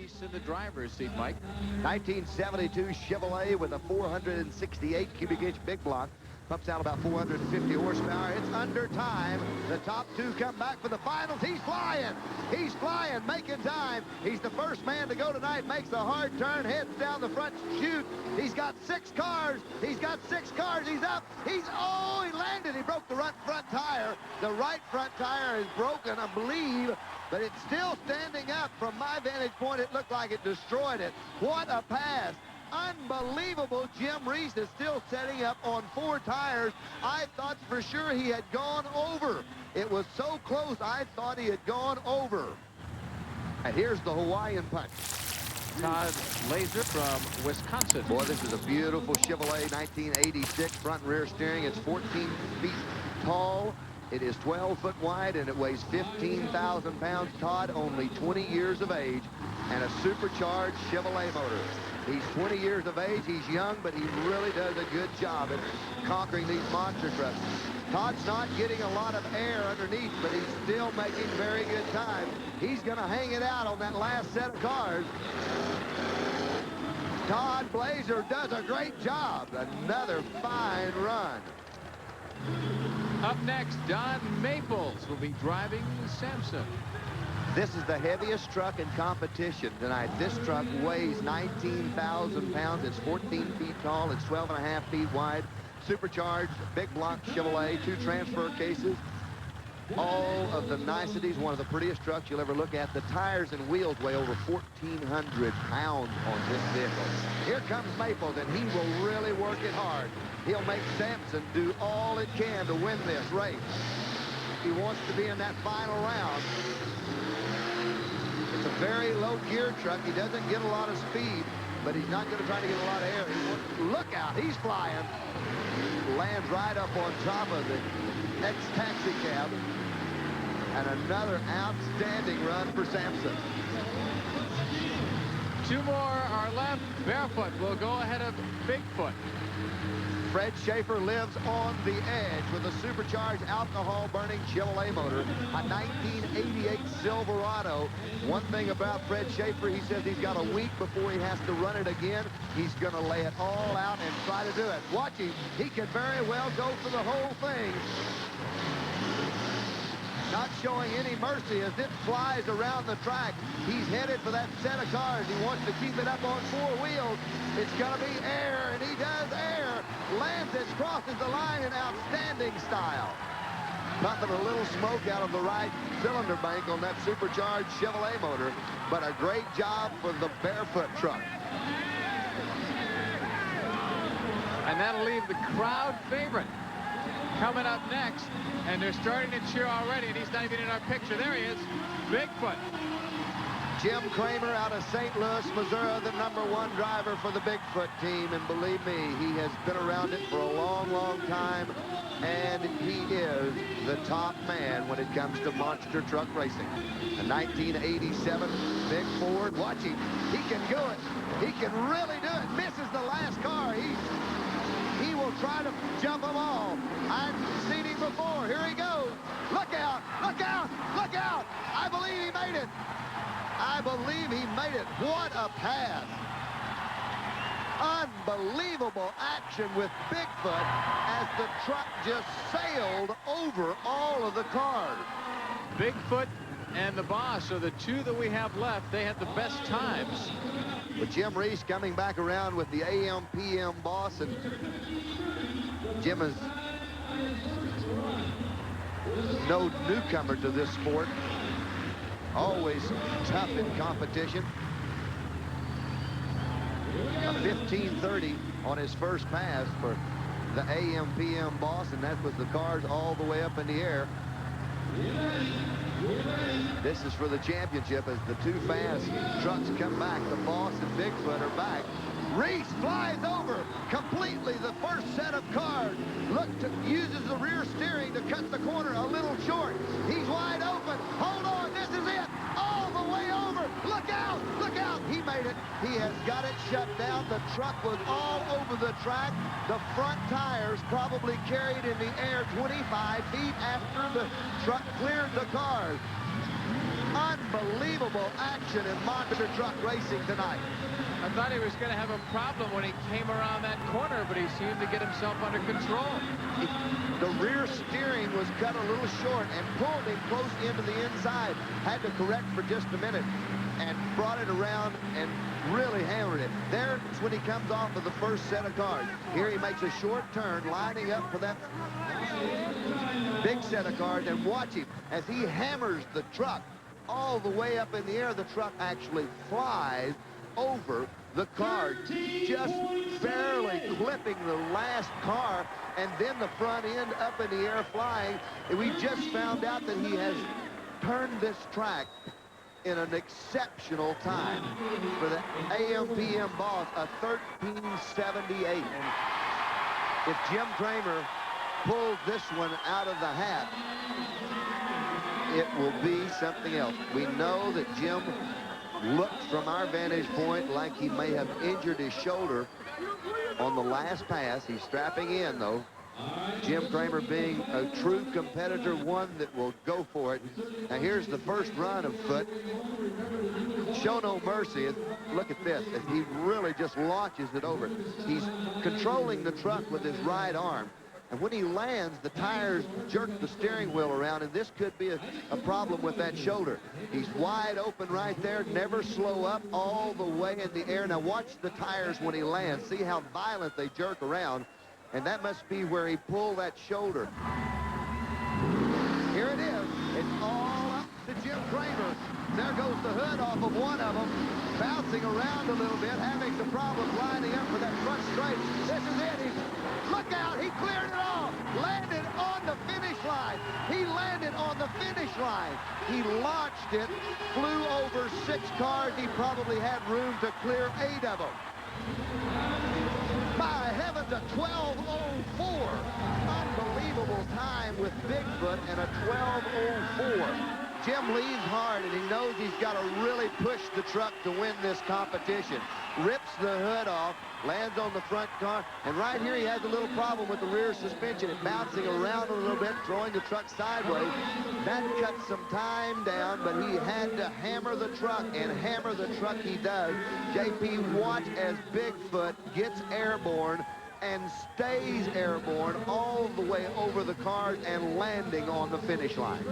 Reese in the driver's seat, Mike. 1972 Chevrolet with a 468 cubic inch big block. Pumps out about 450 horsepower. It's under time. The top two come back for the finals. He's flying. He's flying, making time. He's the first man to go tonight. Makes a hard turn, heads down the front chute. He's got 6 cars. He's got 6 cars. He's up. He landed. He broke the front tire. The right front tire is broken, I believe, but it's still standing up. From my vantage point, it looked like it destroyed it. What a pass. Unbelievable. Jim Reese is still setting up on 4 tires. I thought for sure he had gone over. It was so close, I thought he had gone over. And here's the Hawaiian punch. Todd Laser from Wisconsin. Boy, this is a beautiful Chevrolet 1986 front and rear steering. It's 14 feet tall. It is 12 foot wide, and it weighs 15,000 pounds. Todd, only 20 years of age, and a supercharged Chevrolet motor. He's 20 years of age. He's young, but he really does a good job at conquering these monster trucks. Todd's not getting a lot of air underneath, but he's still making very good time. He's going to hang it out on that last set of cars. Todd Blazer does a great job. Another fine run. Up next, Don Maples will be driving Samson. This is the heaviest truck in competition tonight. This truck weighs 19,000 pounds. It's 14 feet tall. It's 12.5 feet wide. Supercharged, big block Chevrolet, 2 transfer cases. All of the niceties. One of the prettiest trucks you'll ever look at. The tires and wheels weigh over 1,400 pounds on this vehicle. Here comes Maples, and he will really work it hard. He'll make Samson do all it can to win this race. He wants to be in that final round. It's a very low gear truck. He doesn't get a lot of speed, but he's not going to try to get a lot of air. Look out, he's flying. Lands right up on top of the next taxi cab. And another outstanding run for Samson. 2 more are left. Barefoot will go ahead of Bigfoot. Fred Schaefer lives on the edge with a supercharged alcohol-burning Chevrolet motor, a 1988 Silverado. One thing about Fred Schaefer, he says he's got a week before he has to run it again. He's going to lay it all out and try to do it. Watch him. He can very well go for the whole thing. Not showing any mercy as it flies around the track. He's headed for that set of cars. He wants to keep it up on 4 wheels. It's going to be air, and he does air. Lands it, crosses the line in outstanding style. Puffing a little smoke out of the right cylinder bank on that supercharged Chevrolet motor, but a great job for the Barefoot truck. And that'll leave the crowd favorite coming up next, and they're starting to cheer already, and he's not even in our picture. There he is, Bigfoot. Jim Kramer out of St. Louis, Missouri, the #1 driver for the Bigfoot team. And believe me, he has been around it for a long, long time. And he is the top man when it comes to monster truck racing. A 1987 big Ford. Watch him. He can do it. He can really do it. Misses the last car. He will try to jump them all. I've seen him before. Here he goes. Look out. Look out. Look out. I believe he made it. I believe he made it. What a pass. Unbelievable action with Bigfoot as the truck just sailed over all of the cars. Bigfoot and the Boss are the 2 that we have left. They had the best times. With Jim Reese coming back around with the AM/PM Boss, and Jim is no newcomer to this sport. Always tough in competition. A 15:30 on his first pass for the AM/PM Boss, and that was the cars all the way up in the air. This is for the championship as the 2 fast trucks come back. The Boss and Bigfoot are back. Reese flies over completely the first set of cars. Uses the rear steering to cut the corner a little short. He's wide open. Hold on, this is it. All the way over. Look out, look out. He made it. He has got it shut down. The truck was all over the track. The front tires probably carried in the air 25 feet after the truck cleared the cars. Unbelievable. Unbelievable action in monster truck racing tonight. I thought he was going to have a problem when he came around that corner, but he seemed to get himself under control. The rear steering was cut a little short and pulled him close into the inside. Had to correct for just a minute and brought it around and really hammered it. There's when he comes off of the first set of cars. Here he makes a short turn, lining up for that big set of cars, and watch him as he hammers the truck all the way up in the air. The truck actually flies over the car, just barely clipping the last car, and then the front end up in the air flying. And we just found out that he has turned this track in an exceptional time for the AM/PM boss, a 13:78. And if Jim Kramer pulls this one out of the hat, it will be something else. We know that Jim looked from our vantage point like he may have injured his shoulder on the last pass. He's strapping in, though. Jim Kramer being a true competitor, one that will go for it. Now here's the first run of Foot. Show no mercy. Look at this, as he really just launches it over. He's controlling the truck with his right arm. And when he lands, the tires jerk the steering wheel around, and this could be a problem with that shoulder. He's wide open right there, never slow up, all the way in the air. Now watch the tires when he lands. See how violent they jerk around. And that must be where he pulled that shoulder. Here it is. It's all up to Jim Kramer. There goes the hood off of one of them, bouncing around a little bit, having some problems lining up for that front straight. This is it. Look out, he cleared it off. Landed on the finish line. He landed on the finish line. He launched it, flew over 6 cars. He probably had room to clear 8 of them. My heavens, a 12:04. Unbelievable time with Bigfoot and a 12:04. Jim leads hard, and he knows he's got to really push the truck to win this competition. Rips the hood off, lands on the front car, and right here he has a little problem with the rear suspension. It bouncing around a little bit, throwing the truck sideways. That cuts some time down, but he had to hammer the truck, and hammer the truck he does. JP, watch as Bigfoot gets airborne and stays airborne all the way over the cars and landing on the finish line.